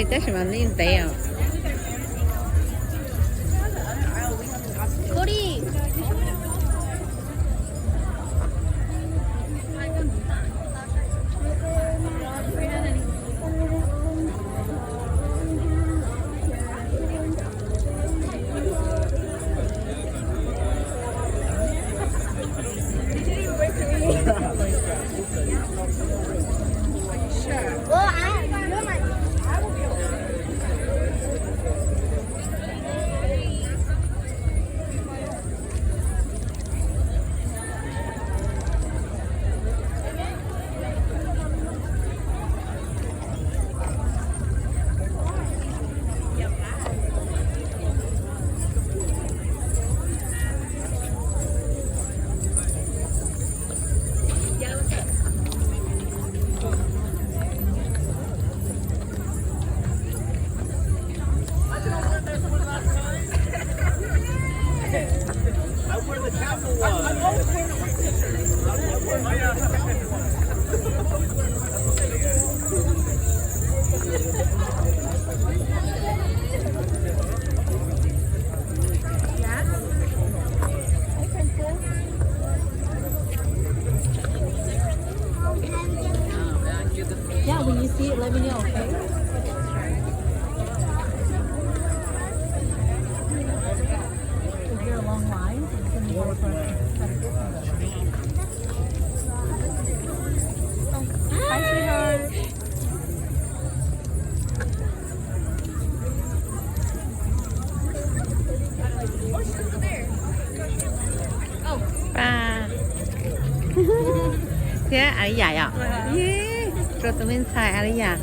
私もねんだよ。こり。Yeah, when you see it, let me know, okay? Is there a long line? It's gonna be hard for us to cut it. Hi, sweetheart. Ba. Thế ấy dài à? Yeah. Rồi tụi mình xài ấy à?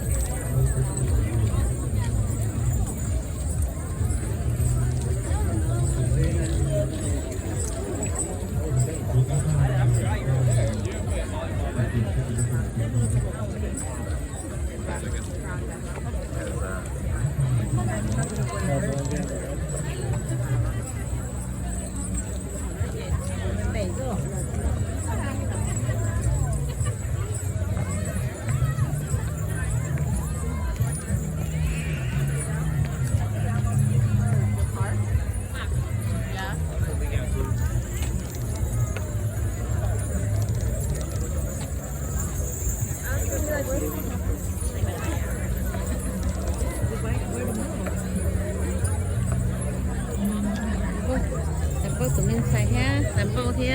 Tempo tụi mình xài ha, tempo thì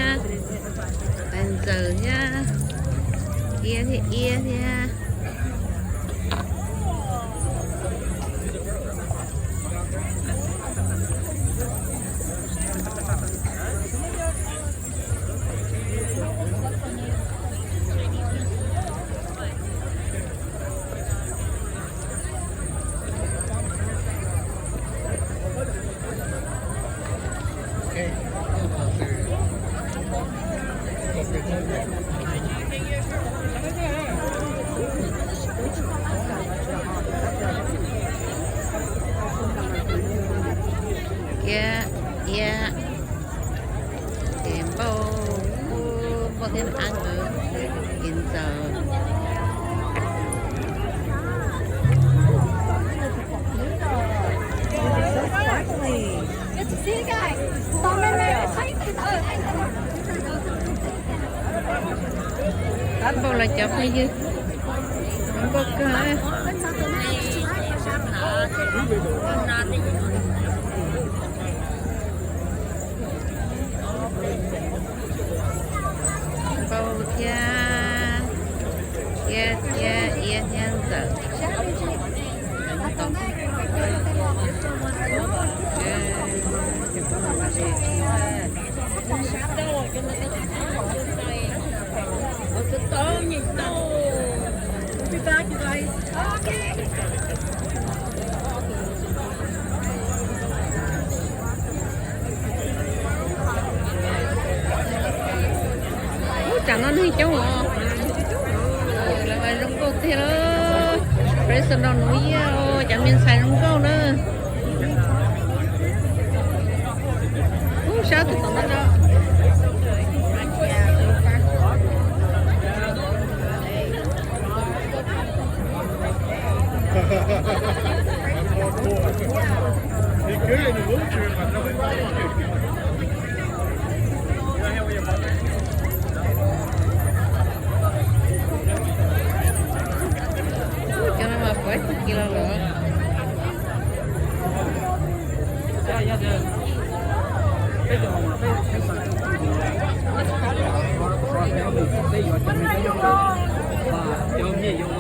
đèn giờ nha, kia thì kia tempo có thêm ăn nữa hiện giờ Good to see you guys. Bye, tempo là chụp hay chứ không có cái bầu kia nhân giờ Be back, you guys. chẳng nó đi cháu hả? Là bài rong câu thế đó, rồi sau đó núi chẳng miền xài rong câu nữa. Sao tụi nó đó? Ha ha ha ha. đây gọi cho mình dùng và dùng gì dùng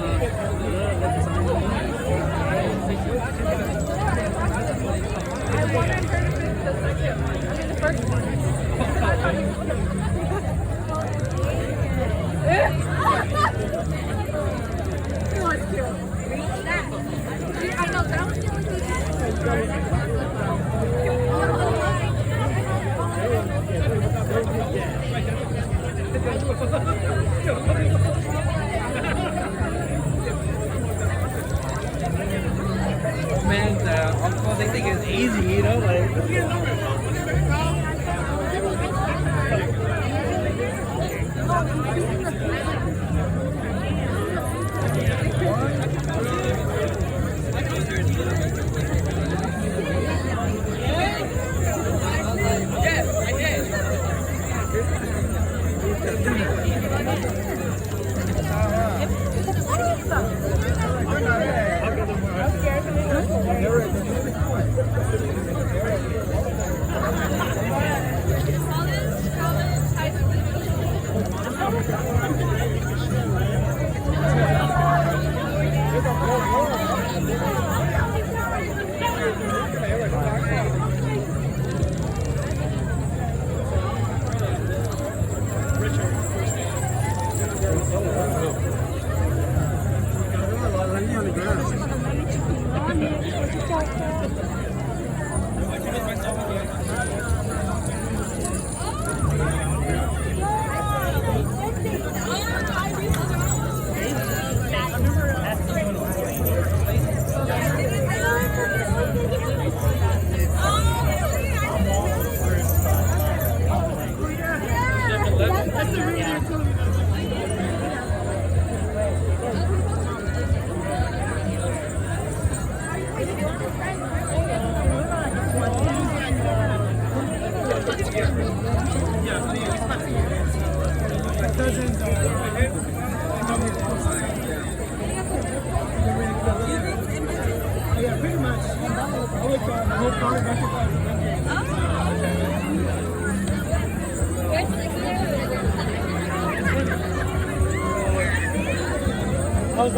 man, of course, I think it's easy, you know, like.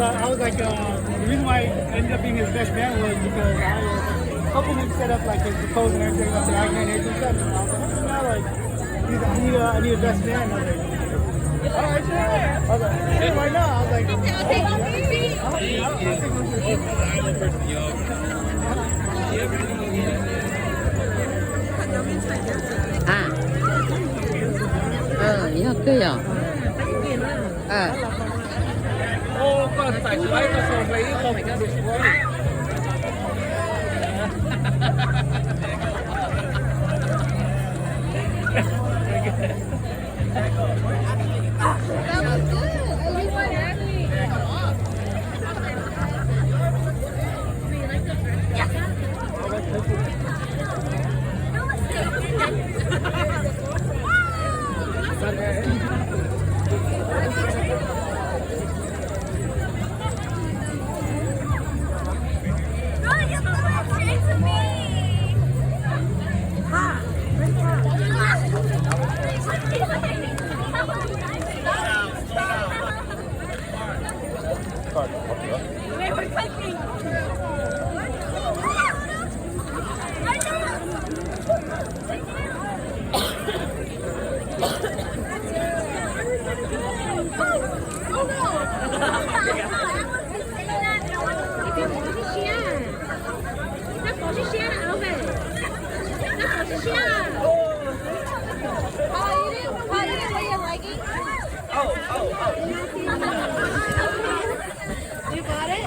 I was like, the reason why I ended up being his best man was because I was helping him set up like his proposal and everything, like the agri and everything stuff. And I was like, now like, I need a best man. I was like, all right, sure. I was like, hey, why not? I was like, 이학교요. Ô, con phải lấy con sổ lấy không phải được quá. You got it?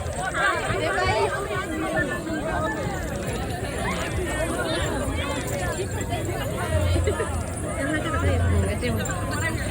Everybody? Cái